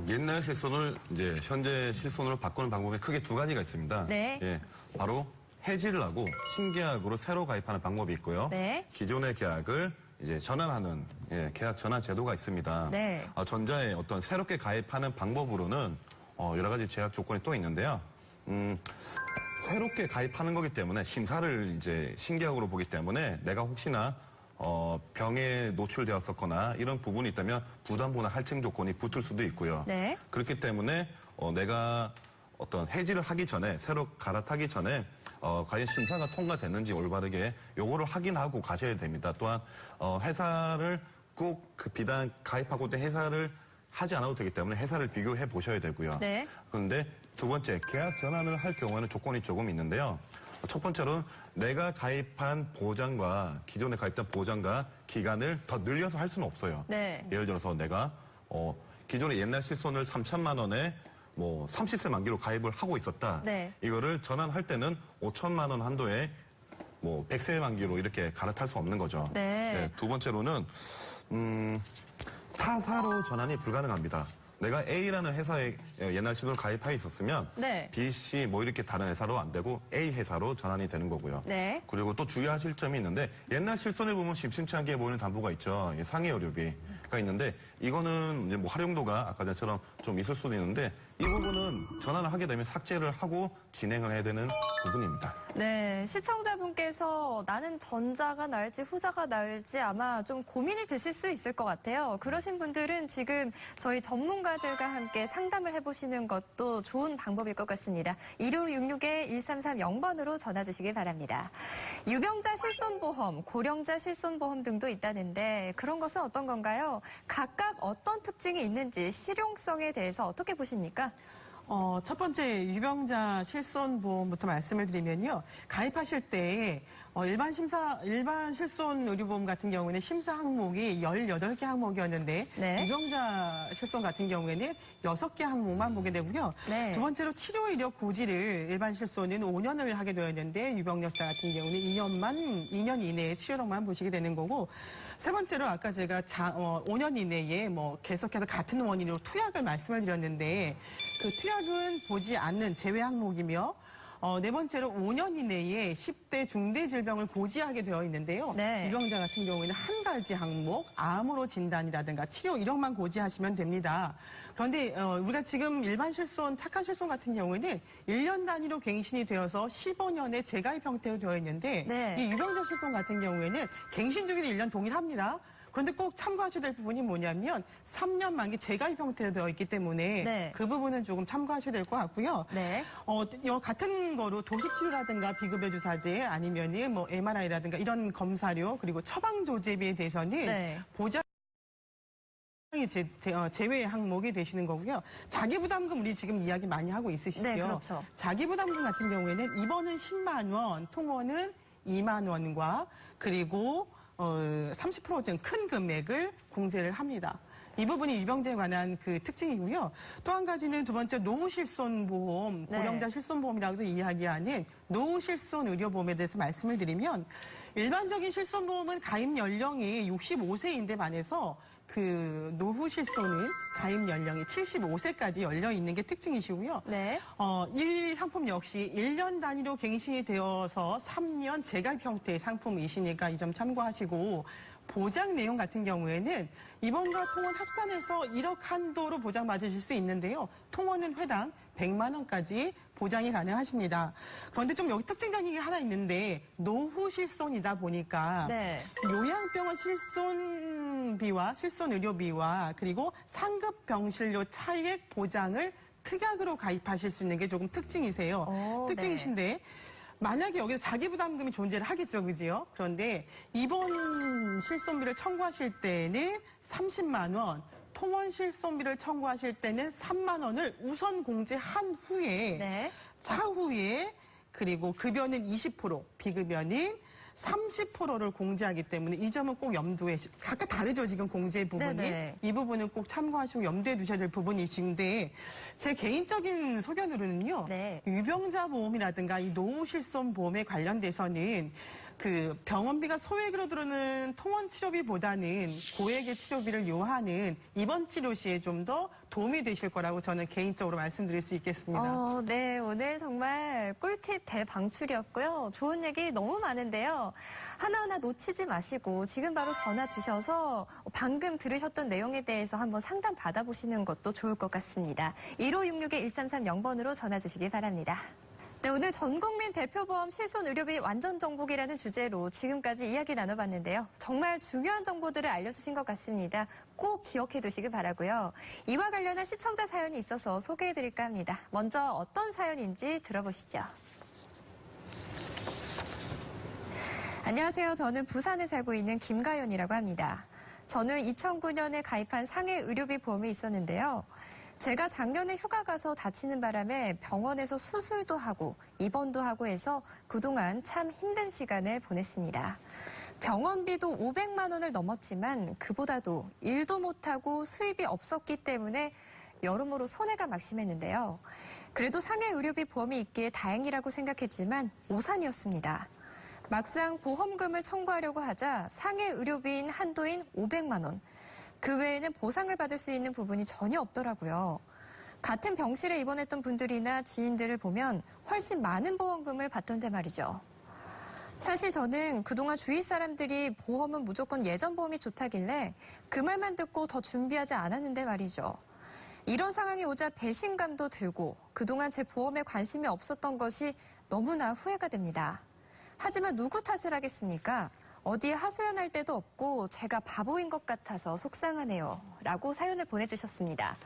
옛날 실손을 이제 현재 실손으로 바꾸는 방법이 크게 두 가지가 있습니다. 네. 바로 해지를 하고 신계약으로 새로 가입하는 방법이 있고요. 네. 기존의 계약을 이제 전환하는 계약 전환 제도가 있습니다. 네. 전자의 어떤 새롭게 가입하는 방법으로는 여러 가지 제약 조건이 또 있는데요. 새롭게 가입하는 거기 때문에 심사를 이제 신계약으로 보기 때문에 내가 혹시나 병에 노출되었었거나 이런 부분이 있다면 부담보나 할증 조건이 붙을 수도 있고요. 네. 그렇기 때문에 내가 어떤 해지를 하기 전에 새로 갈아타기 전에 과연 심사가 통과됐는지 올바르게 요거를 확인하고 가셔야 됩니다. 또한 회사를 꼭 그 비단 가입하고 있던 회사를 하지 않아도 되기 때문에 회사를 비교해 보셔야 되고요. 네. 그런데 두 번째, 계약 전환을 할 경우에는 조건이 조금 있는데요. 첫 번째로는 내가 가입한 보장과 기존에 가입된 보장과 기간을 더 늘려서 할 수는 없어요. 네. 예를 들어서 내가 기존에 옛날 실손을 3천만 원에 뭐 30세 만기로 가입을 하고 있었다. 네. 이거를 전환할 때는 5천만 원 한도에 뭐 100세 만기로 이렇게 갈아탈 수 없는 거죠. 네. 두 번째로는 타사로 전환이 불가능합니다. 내가 A라는 회사에 옛날 신도를 가입해 있었으면 네. B, C 뭐 이렇게 다른 회사로 안 되고 A 회사로 전환이 되는 거고요. 네. 그리고 또 주의하실 점이 있는데 옛날 실손에 보면 심심치 않게 보이는 담보가 있죠. 상해 의료비가 있는데 이거는 이제 뭐 활용도가 아까 전처럼 좀 있을 수도 있는데 이 부분은 전환을 하게 되면 삭제를 하고 진행을 해야 되는 부분입니다. 네, 시청자분께서 나는 전자가 나을지 후자가 나을지 아마 좀 고민이 되실 수 있을 것 같아요. 그러신 분들은 지금 저희 전문가들과 함께 상담을 해보시는 것도 좋은 방법일 것 같습니다. 1666-1330번으로 전화 주시길 바랍니다. 유병자 실손보험, 고령자 실손보험 등도 있다는데 그런 것은 어떤 건가요? 각각 어떤 특징이 있는지 실용성에 대해서 어떻게 보십니까? 첫 번째 유병자 실손보험부터 말씀을 드리면요. 가입하실 때 일반 실손 의료보험 같은 경우에는 심사 항목이 18개 항목이었는데 네. 유병자 실손 같은 경우에는 6개 항목만 보게 되고요. 네. 두 번째로 치료 이력 고지를 일반 실손은 5년을 하게 되었는데 유병자 같은 경우는 2년 이내에 치료력만 보시게 되는 거고 세 번째로 아까 제가 5년 이내에 뭐 계속해서 같은 원인으로 투약을 말씀을 드렸는데 그 투약은 보지 않는 제외 항목이며 네 번째로 5년 이내에 10대 중대 질병을 고지하게 되어 있는데요. 네. 유병자 같은 경우에는 한 가지 항목, 암으로 진단이라든가 치료 이력만 고지하시면 됩니다. 그런데 우리가 지금 일반 실손, 착한 실손 같은 경우에는 1년 단위로 갱신이 되어서 15년의 재가입 형태로 되어 있는데 네. 이 유병자 실손 같은 경우에는 갱신 주기도 1년 동일합니다. 그런데 꼭 참고하셔야 될 부분이 뭐냐면 3년 만기 재가입 형태로 되어 있기 때문에 네. 그 부분은 조금 참고하셔야 될 것 같고요. 네. 같은 거로 도식치료라든가 비급여 주사제 아니면은 뭐 MRI라든가 이런 검사료 그리고 처방 조제비에 대해서는 네. 보장 제외 항목이 되시는 거고요. 자기부담금 우리 지금 이야기 많이 하고 있으시죠? 네, 그렇죠. 자기부담금 같은 경우에는 입원은 10만 원, 통원은 2만 원과 그리고 30% 큰 금액을 공제를 합니다. 이 부분이 유병자에 관한 그 특징이고요. 또 한 가지는 두 번째 노후실손보험, 네. 고령자 실손보험이라고도 이야기하는 노후실손 의료보험에 대해서 말씀을 드리면 일반적인 실손보험은 가입 연령이 65세인데 반해서 그 노후실손은 가입 연령이 75세까지 열려 있는 게 특징이시고요. 네. 이 상품 역시 1년 단위로 갱신이 되어서 3년 재가입 형태의 상품이시니까 이 점 참고하시고 보장 내용 같은 경우에는 입원과 통원 합산해서 1억 한도로 보장받으실 수 있는데요. 통원은 회당 100만 원까지 보장이 가능하십니다. 그런데 좀 여기 특징적인 게 하나 있는데 노후 실손이다 보니까 네. 요양병원 실손비와 실손의료비와 그리고 상급 병실료 차액 보장을 특약으로 가입하실 수 있는 게 조금 특징이세요. 특징이신데 만약에 여기서 자기부담금이 존재를 하겠죠, 그지요? 그런데 입원 실손비를 청구하실 때는 30만 원, 통원 실손비를 청구하실 때는 3만 원을 우선 공제한 후에 네. 차후에 그리고 급여는 20%, 비급여는 30%를 공제하기 때문에 이 점은 꼭 염두에 각각 다르죠 지금 공제 부분이 네네. 이 부분은 꼭 참고하시고 염두에 두셔야 될 부분이신데 제 개인적인 소견으로는요 네. 유병자 보험이라든가 이 노후실손 보험에 관련돼서는 그 병원비가 소액으로 들어오는 통원 치료비보다는 고액의 치료비를 요하는 입원 치료 시에 좀 더 도움이 되실 거라고 저는 개인적으로 말씀드릴 수 있겠습니다. 네, 오늘 정말 꿀팁 대방출이었고요. 좋은 얘기 너무 많은데요. 하나하나 놓치지 마시고 지금 바로 전화 주셔서 방금 들으셨던 내용에 대해서 한번 상담 받아보시는 것도 좋을 것 같습니다. 1566-1330번으로 전화 주시기 바랍니다. 네, 오늘 전국민 대표보험 실손의료비 완전 정복이라는 주제로 지금까지 이야기 나눠봤는데요. 정말 중요한 정보들을 알려주신 것 같습니다. 꼭 기억해 두시길 바라고요. 이와 관련한 시청자 사연이 있어서 소개해드릴까 합니다. 먼저 어떤 사연인지 들어보시죠. 안녕하세요. 저는 부산에 살고 있는 김가연이라고 합니다. 저는 2009년에 가입한 상해 의료비 보험이 있었는데요. 제가 작년에 휴가 가서 다치는 바람에 병원에서 수술도 하고 입원도 하고 해서 그동안 참 힘든 시간을 보냈습니다. 병원비도 500만 원을 넘었지만 그보다도 일도 못하고 수입이 없었기 때문에 여러모로 손해가 막심했는데요. 그래도 상해 의료비 보험이 있기에 다행이라고 생각했지만 오산이었습니다. 막상 보험금을 청구하려고 하자 상해 의료비인 한도인 500만 원. 그 외에는 보상을 받을 수 있는 부분이 전혀 없더라고요. 같은 병실에 입원했던 분들이나 지인들을 보면 훨씬 많은 보험금을 받던데 말이죠. 사실 저는 그동안 주위 사람들이 보험은 무조건 예전 보험이 좋다길래 그 말만 듣고 더 준비하지 않았는데 말이죠. 이런 상황이 오자 배신감도 들고 그동안 제 보험에 관심이 없었던 것이 너무나 후회가 됩니다. 하지만 누구 탓을 하겠습니까? 어디에 하소연할 데도 없고 제가 바보인 것 같아서 속상하네요. 라고 사연을 보내주셨습니다.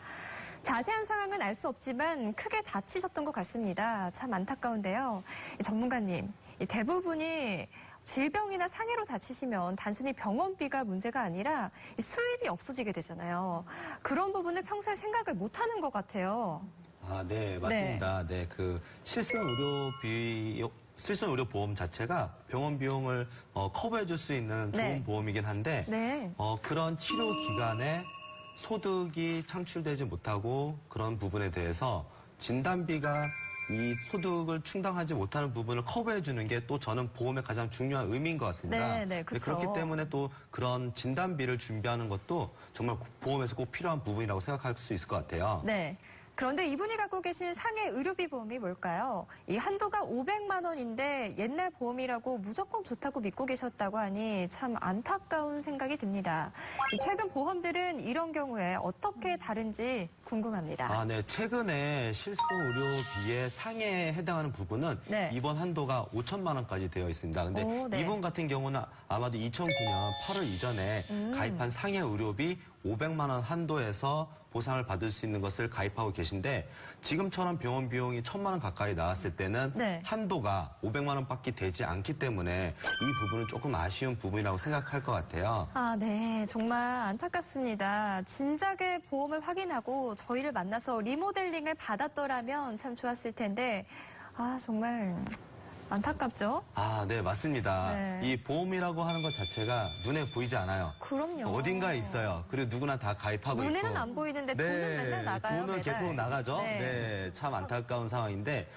자세한 상황은 알 수 없지만 크게 다치셨던 것 같습니다. 참 안타까운데요. 전문가님, 대부분이 질병이나 상해로 다치시면 단순히 병원비가 문제가 아니라 수입이 없어지게 되잖아요. 그런 부분을 평소에 생각을 못하는 것 같아요. 아, 네, 맞습니다. 네, 그 실손 의료 보험 자체가 병원 비용을 커버해 줄 수 있는 좋은 네. 보험이긴 한데 네. 그런 치료 기간에 소득이 창출되지 못하고 그런 부분에 대해서 진단비가 이 소득을 충당하지 못하는 부분을 커버해 주는 게 또 저는 보험의 가장 중요한 의미인 것 같습니다. 네, 그렇죠. 그렇기 때문에 또 그런 진단비를 준비하는 것도 정말 보험에서 꼭 필요한 부분이라고 생각할 수 있을 것 같아요. 네. 그런데 이분이 갖고 계신 상해 의료비 보험이 뭘까요? 이 한도가 500만 원인데 옛날 보험이라고 무조건 좋다고 믿고 계셨다고 하니 참 안타까운 생각이 듭니다. 최근 보험들은 이런 경우에 어떻게 다른지 궁금합니다. 아, 네. 최근에 실손 의료비의 상해에 해당하는 부분은 네. 이번 한도가 5천만 원까지 되어 있습니다. 근데 오, 네. 이분 같은 경우는 아마도 2009년 8월 이전에 가입한 상해 의료비 500만 원 한도에서 보상을 받을 수 있는 것을 가입하고 계신데 지금처럼 병원 비용이 1,000만 원 가까이 나왔을 때는 네. 한도가 500만 원밖에 되지 않기 때문에 이 부분은 조금 아쉬운 부분이라고 생각할 것 같아요. 아, 네. 정말 안타깝습니다. 진작에 보험을 확인하고 저희를 만나서 리모델링을 받았더라면 참 좋았을 텐데, 아, 정말 안타깝죠? 아, 네, 맞습니다. 네. 이 보험이라고 하는 것 자체가 눈에 보이지 않아요. 그럼요. 어딘가에 있어요. 그리고 누구나 다 가입하고 있고. 눈에는 안 보이는데 돈은 맨날 나가요. 돈은 매달. 계속 나가죠. 네. 네, 참 안타까운 상황인데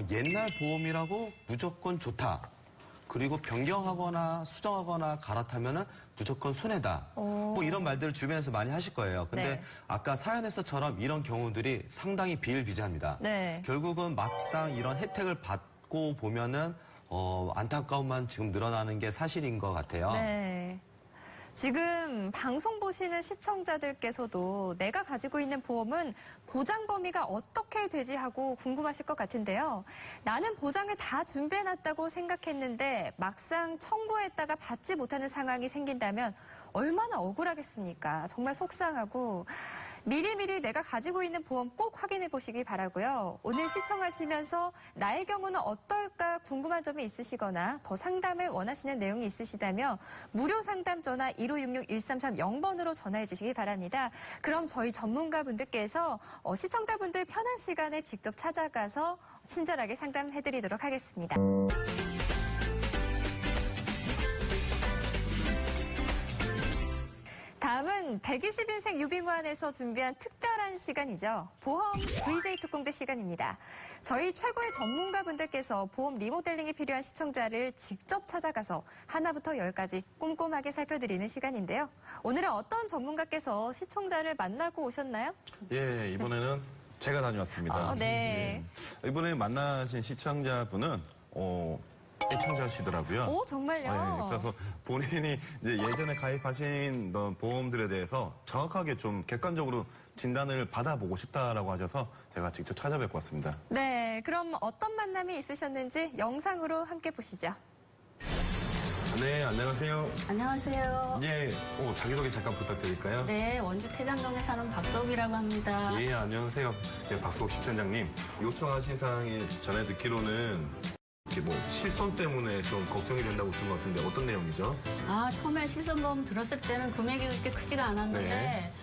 옛날 보험이라고 무조건 좋다. 그리고 변경하거나 수정하거나 갈아타면은 무조건 손해다. 뭐 이런 말들을 주변에서 많이 하실 거예요. 근데 네. 아까 사연에서처럼 이런 경우들이 상당히 비일비재합니다. 네. 결국은 막상 이런 혜택을 받고 보면은 안타까움만 지금 늘어나는 게 사실인 것 같아요. 네. 지금 방송 보시는 시청자들께서도 내가 가지고 있는 보험은 보장 범위가 어떻게 되지 하고 궁금하실 것 같은데요. 나는 보장을 다 준비해놨다고 생각했는데 막상 청구했다가 받지 못하는 상황이 생긴다면 얼마나 억울하겠습니까? 정말 속상하고 미리미리 내가 가지고 있는 보험 꼭 확인해 보시기 바라고요. 오늘 시청하시면서 나의 경우는 어떨까 궁금한 점이 있으시거나 더 상담을 원하시는 내용이 있으시다면 무료 상담 전화 1566-1330번으로 전화해 주시기 바랍니다. 그럼 저희 전문가분들께서 시청자분들 편한 시간에 직접 찾아가서 친절하게 상담해 드리도록 하겠습니다. 다음은 120인생 유비무한에서 준비한 특별한 시간이죠. 보험 VJ 특공대 시간입니다. 저희 최고의 전문가분들께서 보험 리모델링이 필요한 시청자를 직접 찾아가서 하나부터 10까지 꼼꼼하게 살펴드리는 시간인데요. 오늘은 어떤 전문가께서 시청자를 만나고 오셨나요? 예, 이번에는 제가 다녀왔습니다. 네. 예. 이번에 만나신 시청자분은 애청자시더라고요. 오, 정말요? 그래서 본인이 이제 예전에 가입하신 보험들에 대해서 정확하게 좀 객관적으로 진단을 받아보고 싶다라고 하셔서 제가 직접 찾아뵙고 왔습니다. 네, 그럼 어떤 만남이 있으셨는지 영상으로 함께 보시죠. 네, 안녕하세요. 안녕하세요. 예, 자기소개 잠깐 부탁드릴까요? 네, 원주 태장동에 사는 박석이라고 합니다. 예, 안녕하세요. 네, 박수옥 시청장님. 요청하신 사항에 전에 듣기로는 이렇게 뭐 실손 때문에 좀 걱정이 된다고 들은 것 같은데 어떤 내용이죠? 처음에 실손보험 들었을 때는 금액이 그렇게 크지가 않았는데 네.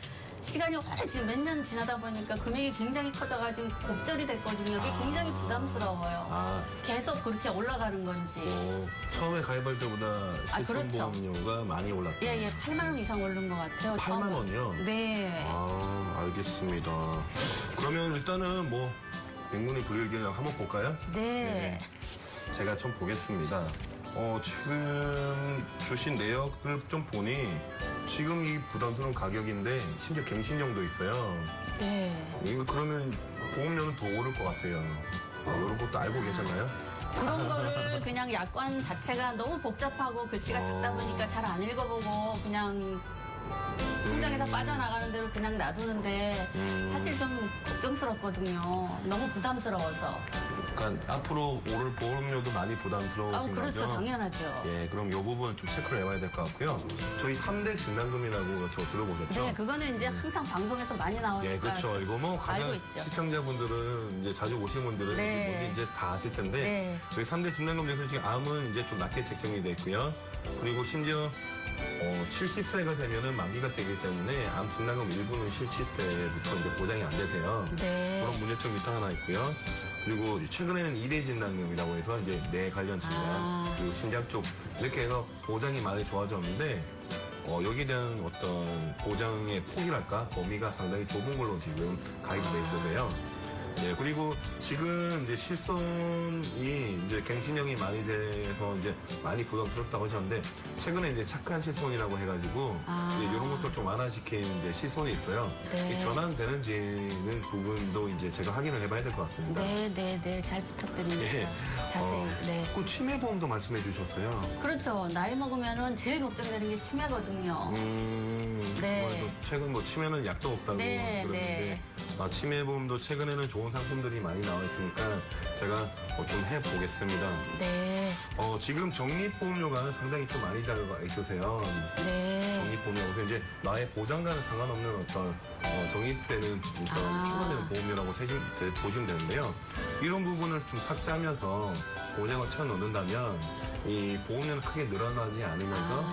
시간이 오래 지금 몇 년 지나다 보니까 금액이 굉장히 커져가지고 곱절이 됐거든요. 그게 굉장히 부담스러워요. 아, 계속 그렇게 올라가는 건지. 처음에 가입할 때보다 실손보험료가 많이 올랐다. 예, 8만 원 이상 오른 것 같아요. 8만 원이요? 네. 아, 알겠습니다. 그러면 일단은 뭐 백문이 불여일견 한번 볼까요? 네. 제가 좀 보겠습니다. 지금 주신 내역을 좀 보니 지금 이 부담스러운 가격인데 심지어 갱신형도 있어요. 네. 이거 그러면 보험료는 더 오를 것 같아요. 이런 것도 알고 계셨나요? 그런 거를 그냥 약관 자체가 너무 복잡하고 글씨가 작다 보니까 잘 안 읽어보고 그냥 통장에서 빠져나가는 대로 그냥 놔두는데 사실 좀 걱정스럽거든요. 너무 부담스러워서. 그러니까 앞으로 오를 보험료도 많이 부담스러우신 그렇죠. 거죠? 당연하죠. 예, 그럼 이 부분 좀 체크를 해봐야 될 것 같고요. 저희 3대 진단금이라고 저 들어보셨죠? 네, 그거는 이제 항상 방송에서 많이 나오니까. 예, 그렇죠. 이거 뭐 알고 가장 있죠. 시청자분들은 이제 자주 오신 분들은 네. 뭔지 이제 다 아실 텐데 네. 저희 3대 진단금 중에서 지금 암은 이제 좀 낮게 책정이 돼 있고요. 그리고 심지어 70세가 되면은 만기가 되기 때문에 암 진단금 일부는 실치 때부터 이제 보장이 안 되세요. 네. 그런 문제점이 또 하나 있고요. 그리고 최근에는 2대 진단금이라고 해서 이제 뇌 관련 진단, 그리고 심장 쪽 이렇게 해서 보장이 많이 좋아졌는데 여기에 대한 어떤 보장의 폭이랄까 범위가 상당히 좁은 걸로 지금 가입이 돼 있으세요. 네, 그리고 지금 이제 실손이 이제 갱신형이 많이 돼서 이제 많이 부담스럽다고 하셨는데 최근에 이제 착한 실손이라고 해가지고 이제 이런 것도 좀 완화시킨 이제 실손이 있어요. 네. 이 전환되는지는 부분도 이제 제가 확인을 해봐야 될 것 같습니다. 네. 잘 부탁드립니다. 예. 자세히. 네. 그 치매보험도 말씀해 주셨어요. 그렇죠. 나이 먹으면은 제일 걱정되는 게 치매거든요. 네. 뭐 최근 뭐 치매는 약도 없다고 네, 그러는데 치매보험도 최근에는 좋은 상품들이 많이 나와 있으니까 제가 좀 해보겠습니다. 네. 지금 적립보험료가 상당히 좀 많이 들어가 있으세요. 네. 적립보험료. 그래서 이제 나의 보장과는 상관없는 어떤 적립되는 어떤 추가되는 보험료라고 보시면 되는데요. 이런 부분을 좀 삭제하면서 보장을 채워 넣는다면 이 보험료는 크게 늘어나지 않으면서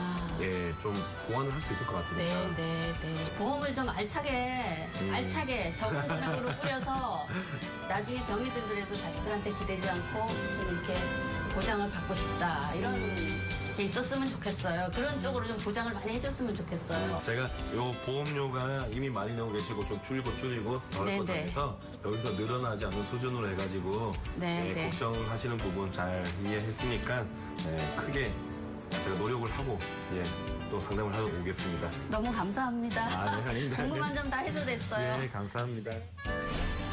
좀 보완을 할 수 있을 것 같습니다. 네. 보험을 좀 알차게 적은 금액으로 꾸려서 나중에 병이 들더라도 자식들한테 기대지 않고 좀 이렇게 보장을 받고 싶다. 이런 게 있었으면 좋겠어요. 그런 쪽으로 좀 보장을 많이 해줬으면 좋겠어요. 제가 요 보험료가 이미 많이 내고 계시고 좀 줄이고 덜 거다 해서 여기서 늘어나지 않는 수준으로 해가지고 걱정하시는 부분 잘 이해했으니까 크게 제가 노력을 하고 또 상담을 하러 오겠습니다. 너무 감사합니다. 네, 아닙니다. 궁금한 점 다 해소됐어요. 네, 감사합니다.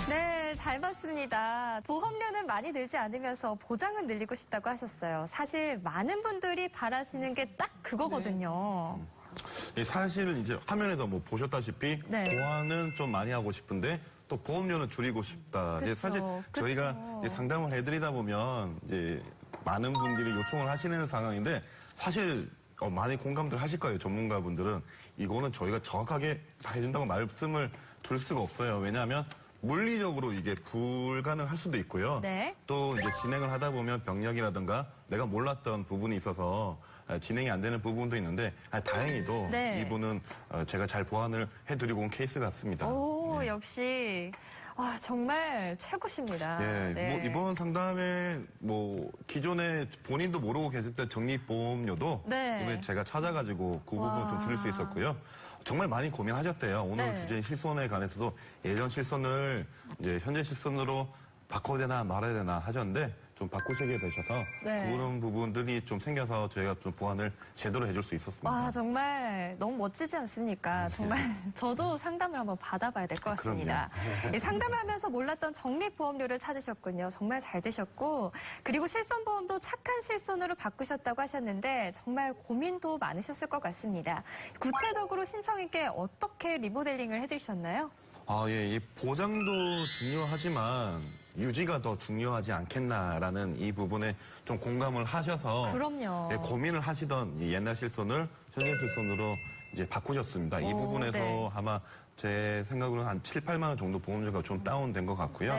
네, 잘 봤습니다. 보험료는 많이 늘지 않으면서 보장은 늘리고 싶다고 하셨어요. 사실 많은 분들이 바라시는 게 딱 그거거든요. 사실 이제 화면에도 뭐 보셨다시피 네. 보완은 좀 많이 하고 싶은데 또 보험료는 줄이고 싶다. 이제 사실 저희가 이제 상담을 해드리다 보면 이제 많은 분들이 요청을 하시는 상황인데 사실 많이 공감들 하실 거예요. 전문가분들은 이거는 저희가 정확하게 다 해준다고 말씀을 드릴 수가 없어요. 왜냐하면 물리적으로 이게 불가능할 수도 있고요. 네. 또 이제 진행을 하다 보면 병력이라든가 내가 몰랐던 부분이 있어서 진행이 안 되는 부분도 있는데 다행히도 이분은 제가 잘 보완을 해드리고 온 케이스 같습니다. 오, 역시 정말 최고십니다. 뭐 이번 상담에 뭐 기존에 본인도 모르고 계실 때 적립보험료도 이번에 제가 찾아가지고 그 부분 좀 줄일 수 있었고요. 정말 많이 고민하셨대요. 오늘 주제인 실손에 관해서도 예전 실손을 이제 현재 실손으로 바꿔야 되나 말아야 되나 하셨는데 좀 바꾸시게 되셔서 그런 부분들이 좀 생겨서 저희가 좀 보완을 제대로 해줄 수 있었습니다. 와, 정말 너무 멋지지 않습니까? 정말 저도 상담을 한번 받아봐야 될 것 같습니다. 상담하면서 몰랐던 적립보험료를 찾으셨군요. 정말 잘 되셨고 그리고 실손보험도 착한 실손으로 바꾸셨다고 하셨는데 정말 고민도 많으셨을 것 같습니다. 구체적으로 신청인께 어떻게 리모델링을 해드리셨나요? 이 보장도 중요하지만 유지가 더 중요하지 않겠나라는 이 부분에 좀 공감을 하셔서 고민을 하시던 이 옛날 실손을 현재 실손으로 이제 바꾸셨습니다. 이 부분에서 아마 제 생각으로는 한 7, 8만 원 정도 보험료가 좀 다운된 것 같고요.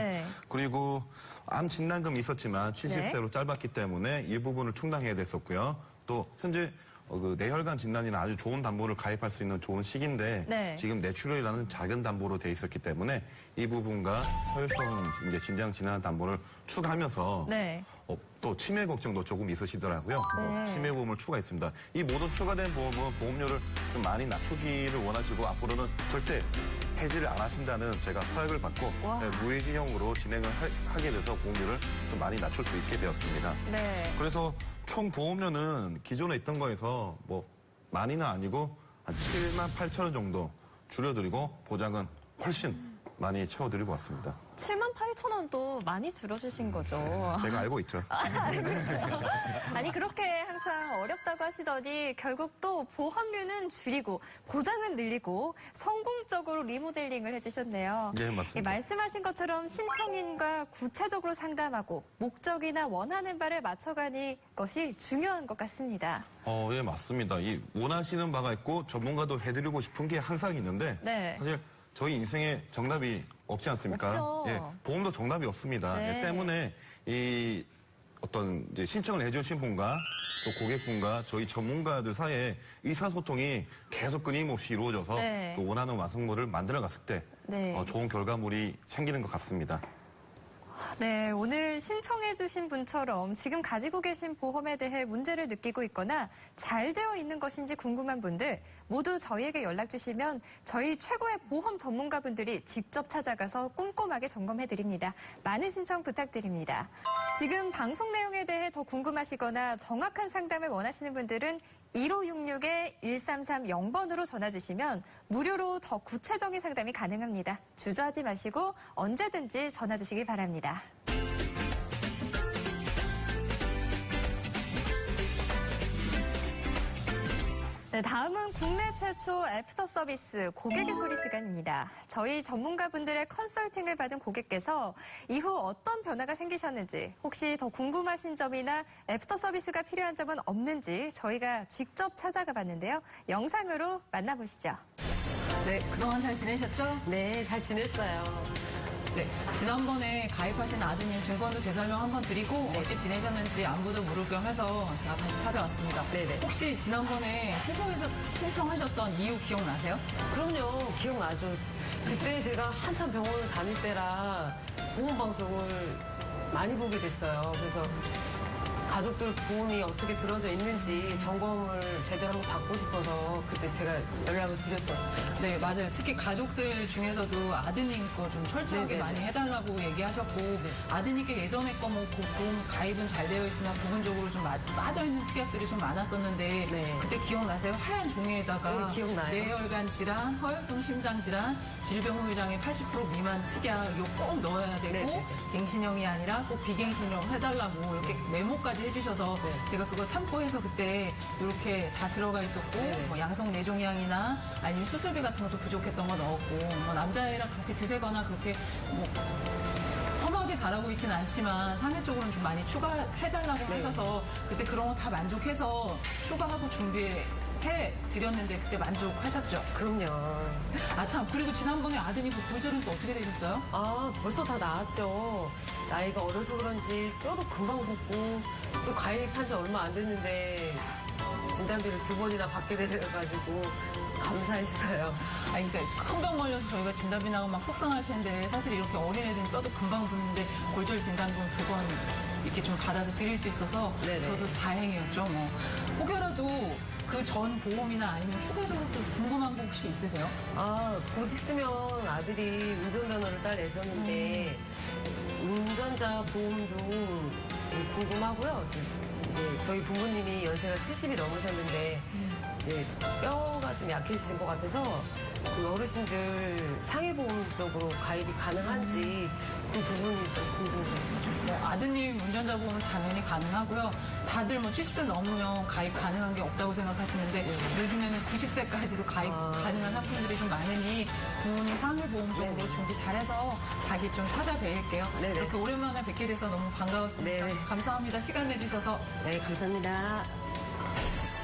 그리고 암 진단금이 있었지만 70세로 짧았기 때문에 이 부분을 충당해야 됐었고요. 또 현재 그 뇌혈관 진단이나 아주 좋은 담보를 가입할 수 있는 좋은 시기인데 네. 지금 뇌출혈이라는 작은 담보로 돼 있었기 때문에 이 부분과 혈성 이제 심장 진단 담보를 추가하면서 네. 또 치매 걱정도 조금 있으시더라고요. 네. 치매 보험을 추가했습니다. 이 모든 추가된 보험은 보험료를 좀 많이 낮추기를 원하시고 앞으로는 절대 해지를 안 하신다는 제가 서약을 받고 무해지형으로 진행을 하게 돼서 보험료를 좀 많이 낮출 수 있게 되었습니다. 네. 그래서 총 보험료는 기존에 있던 거에서 뭐 많이는 아니고 한 7만 8천 원 정도 줄여드리고 보장은 훨씬 많이 채워드리고 왔습니다. 7만 8천 원도 많이 줄여주신 거죠. 제가 알고 있죠. 아니 그렇게 항상 어렵다고 하시더니 결국 또 보험료는 줄이고 보장은 늘리고 성공적으로 리모델링을 해주셨네요. 네, 맞습니다. 말씀하신 것처럼 신청인과 구체적으로 상담하고 목적이나 원하는 바를 맞춰가는 것이 중요한 것 같습니다. 예, 맞습니다. 이 원하시는 바가 있고 전문가도 해드리고 싶은 게 항상 있는데 네. 사실 저희 인생에 정답이 없지 않습니까? 없죠. 예, 보험도 정답이 없습니다. 네. 예, 때문에 이 어떤 이제 신청을 해주신 분과 또 고객분과 저희 전문가들 사이에 의사소통이 계속 끊임없이 이루어져서 네. 그 원하는 완성물을 만들어갔을 때 네. 좋은 결과물이 생기는 것 같습니다. 네, 오늘 신청해주신 분처럼 지금 가지고 계신 보험에 대해 문제를 느끼고 있거나 잘 되어 있는 것인지 궁금한 분들 모두 저희에게 연락 주시면 저희 최고의 보험 전문가분들이 직접 찾아가서 꼼꼼하게 점검해드립니다. 많은 신청 부탁드립니다. 지금 방송 내용에 대해 더 궁금하시거나 정확한 상담을 원하시는 분들은 1566-1330번으로 전화 주시면 무료로 더 구체적인 상담이 가능합니다. 주저하지 마시고 언제든지 전화 주시기 바랍니다. 네, 다음은 국내 최초 애프터 서비스 고객의 소리 시간입니다. 저희 전문가분들의 컨설팅을 받은 고객께서 이후 어떤 변화가 생기셨는지 혹시 더 궁금하신 점이나 애프터 서비스가 필요한 점은 없는지 저희가 직접 찾아가 봤는데요. 영상으로 만나보시죠. 네, 그동안 잘 지내셨죠? 네, 잘 지냈어요. 네, 지난번에 가입하신 아드님 증권도 재설명 한번 드리고 어찌 지내셨는지 안부도 물을 겸 해서 제가 다시 찾아왔습니다. 네네. 혹시 지난번에 신청하셨던 이유 기억나세요? 그럼요, 기억나죠. 그때 제가 한참 병원을 다닐 때라 보험방송을 많이 보게 됐어요. 그래서 가족들 보험이 어떻게 들어져 있는지 점검을 제대로 한번 받고 싶어서 그때 제가 연락을 드렸었죠. 네, 맞아요. 특히 가족들 중에서도 아드님 거 좀 철저하게 네네네. 많이 해달라고 얘기하셨고 아드님께 예전에 거 뭐 보험 가입은 잘 되어 있으나 부분적으로 좀 빠져있는 특약들이 좀 많았었는데 네. 그때 기억나세요? 하얀 종이에다가 네, 기억나요. 뇌혈관 질환, 허혈성 심장 질환, 질병 후유장애 80% 미만 특약 이거 꼭 넣어야 되고 네네네. 갱신형이 아니라 꼭 비갱신형 해달라고 이렇게 메모까지 해주셔서 네. 제가 그거 참고해서 그때 이렇게 다 들어가 있었고 네네. 뭐 양성 뇌종양이나 아니면 수술비 같은 것도 부족했던 거 넣었고 뭐 남자애랑 그렇게 드세거나 그렇게 뭐 험하게 잘하고 있지는 않지만 상해 쪽으로는 좀 많이 추가해달라고 네. 하셔서 그때 그런 거 다 만족해서 추가하고 준비해 드렸는데 그때 만족하셨죠? 그럼요. 아 참 그리고 지난번에 아드님 그 골절은 또 어떻게 되셨어요? 아, 벌써 다 나았죠. 나이가 어려서 그런지 뼈도 금방 붓고 또 가입한 지 얼마 안 됐는데 진단비를 2번이나 받게 돼가지고 감사했어요. 아니, 그러니까 큰 병 걸려서 저희가 진단비 나가면 막 속상할 텐데 사실 이렇게 어린애들은 뼈도 금방 붓는데 골절 진단금 2번 이렇게 좀 받아서 드릴 수 있어서 네네. 저도 다행이었죠. 뭐 혹여라도 그 전 보험이나 아니면 추가적으로 또 궁금한 거 혹시 있으세요? 아, 곧 있으면 아들이 운전면허를 딸 예정인데 운전자 보험도 궁금하고요. 이제 저희 부모님이 연세가 70이 넘으셨는데 이제 뼈가 좀 약해지신 것 같아서 그 어르신들 상해보험 쪽으로 가입이 가능한지 그 부분이 좀 궁금해요. 뭐 아드님 운전자 보험은 당연히 가능하고요. 다들 뭐 70세 넘으면 가입 가능한 게 없다고 생각하시는데 요즘에는 90세까지도 가입 가능한 상품들이 좀 많으니 부모님 상해보험 쪽으로 네네. 준비 잘해서 다시 좀 찾아뵐게요. 네네. 이렇게 오랜만에 뵙게 돼서 너무 반가웠습니다. 네네. 감사합니다. 시간 내주셔서. 네, 감사합니다.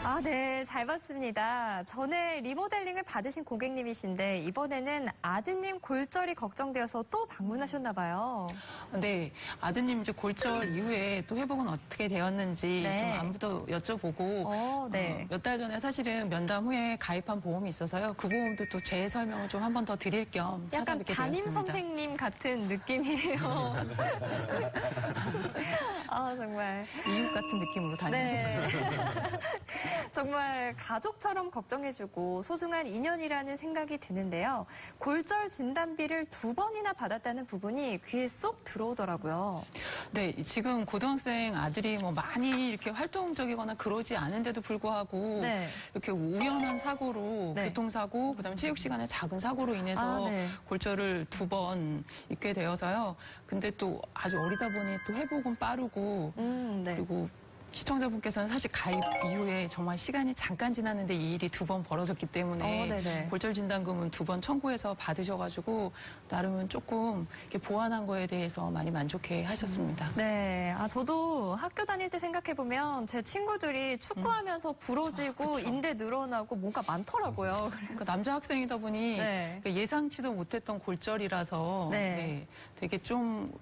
아, 네, 잘 봤습니다. 전에 리모델링을 받으신 고객님이신데 이번에는 아드님 골절이 걱정되어서 또 방문하셨나 봐요. 네, 아드님 이제 골절 이후에 또 회복은 어떻게 되었는지 네. 좀 안부도 여쭤보고 네. 몇 달 전에 사실은 면담 후에 가입한 보험이 있어서요. 그 보험도 또 제 설명을 좀 한 번 더 드릴 겸 약간 찾아뵙게 담임 되었습니다. 선생님 같은 느낌이에요. 아, 정말. 이웃 같은 느낌으로 다니셨습니다. 네. 정말 가족처럼 걱정해주고 소중한 인연이라는 생각이 드는데요. 골절 진단비를 2번이나 받았다는 부분이 귀에 쏙 들어오더라고요. 네, 지금 고등학생 아들이 뭐 많이 이렇게 활동적이거나 그러지 않은데도 불구하고 네. 이렇게 우연한 사고로 네. 교통사고, 그다음에 체육 시간에 작은 사고로 인해서 네. 골절을 2번 입게 되어서요. 근데 또 아주 어리다 보니 또 회복은 빠르고 네. 그리고 시청자분께서는 사실 가입 이후에 정말 시간이 잠깐 지났는데 이 일이 2번 벌어졌기 때문에 네네. 골절 진단금은 2번 청구해서 받으셔가지고 나름은 조금 이렇게 보완한 거에 대해서 많이 만족해 하셨습니다. 네, 저도 학교 다닐 때 생각해보면 제 친구들이 축구하면서 부러지고 인대 늘어나고 뭔가 많더라고요. 그러니까 남자 학생이다 보니 네. 예상치도 못했던 골절이라서 네. 네, 되게 좀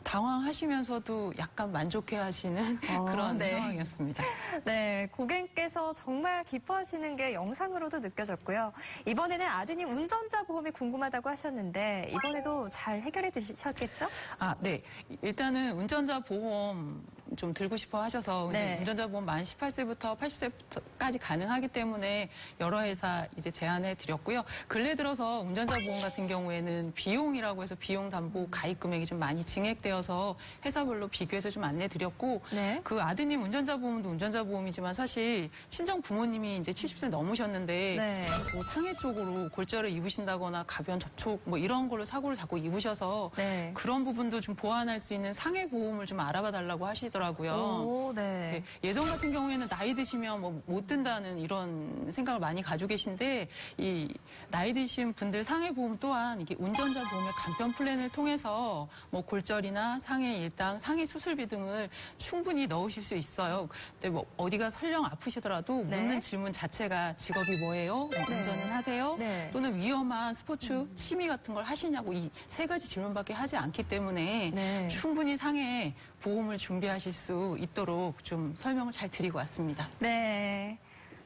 당황하시면서도 약간 만족해하시는 그런 네. 상황이었습니다. 네, 고객께서 정말 기뻐하시는 게 영상으로도 느껴졌고요. 이번에는 아드님 운전자 보험이 궁금하다고 하셨는데 이번에도 잘 해결해 주셨겠죠? 아, 네. 일단은 운전자 보험 좀 들고 싶어 하셔서 근데 네. 운전자 보험 만 18세부터 80세까지 가능하기 때문에 여러 회사 이제 제안해 드렸고요. 근래 들어서 운전자 보험 같은 경우에는 비용이라고 해서 비용 담보 가입 금액이 좀 많이 증액되어서 회사별로 비교해서 좀 안내 드렸고 네. 그 아드님 운전자 보험도 운전자 보험이지만 사실 친정 부모님이 이제 70세 넘으셨는데 네. 뭐 상해 쪽으로 골절을 입으신다거나 가변 접촉 뭐 이런 걸로 사고를 자꾸 입으셔서 네. 그런 부분도 좀 보완할 수 있는 상해 보험을 좀 알아봐 달라고 하시더라고요. 오, 네. 네, 예전 같은 경우에는 나이 드시면 뭐 못 든다는 이런 생각을 많이 가지고 계신데 이 나이 드신 분들 상해 보험 또한 이게 운전자 보험의 간편 플랜을 통해서 뭐 골절이나 상해 일당, 상해 수술비 등을 충분히 넣으실 수 있어요. 근데 뭐 어디가 설령 아프시더라도 네. 묻는 질문 자체가 직업이 뭐예요? 뭐 운전은 하세요? 네. 또는 위험한 스포츠, 취미 같은 걸 하시냐고 이 3가지 질문밖에 하지 않기 때문에 네. 충분히 상해 보험을 준비하실 수 있도록 좀 설명을 잘 드리고 왔습니다. 네.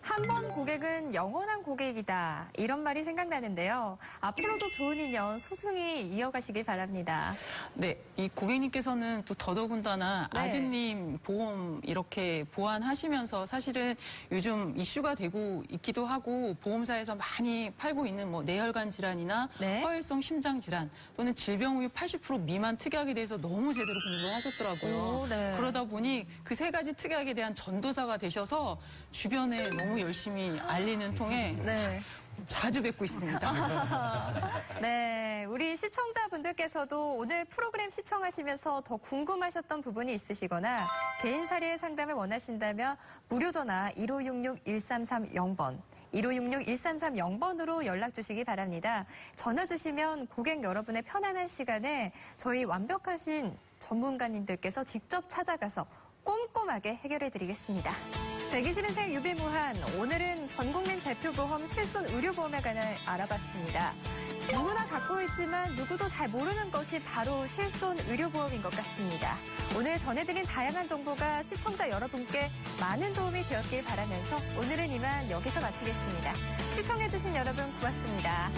한 번 고객은 영원한 고객이다. 이런 말이 생각나는데요. 앞으로도 좋은 인연 소중히 이어가시길 바랍니다. 네, 이 고객님께서는 또 더더군다나 네. 아드님 보험 이렇게 보완하시면서 사실은 요즘 이슈가 되고 있기도 하고 보험사에서 많이 팔고 있는 뭐 뇌혈관 질환이나 네. 허혈성 심장 질환 또는 질병 후유 80% 미만 특약에 대해서 너무 제대로 공부를 하셨더라고요. 오, 네. 그러다 보니 그 3가지 특약에 대한 전도사가 되셔서 주변에 너무 열심히 알리는 통에 네. 자주 뵙고 있습니다. 네, 우리 시청자분들께서도 오늘 프로그램 시청하시면서 더 궁금하셨던 부분이 있으시거나 개인 사례 상담을 원하신다면 무료 전화 1566-1330번 1566-1330번으로 연락 주시기 바랍니다. 전화 주시면 고객 여러분의 편안한 시간에 저희 완벽하신 전문가님들께서 직접 찾아가서 꼼꼼하게 해결해 드리겠습니다. 120인생 유비무한, 오늘은 전국민 대표보험 실손 의료보험에 관해 알아봤습니다. 누구나 갖고 있지만 누구도 잘 모르는 것이 바로 실손 의료보험인 것 같습니다. 오늘 전해드린 다양한 정보가 시청자 여러분께 많은 도움이 되었길 바라면서 오늘은 이만 여기서 마치겠습니다. 시청해주신 여러분 고맙습니다.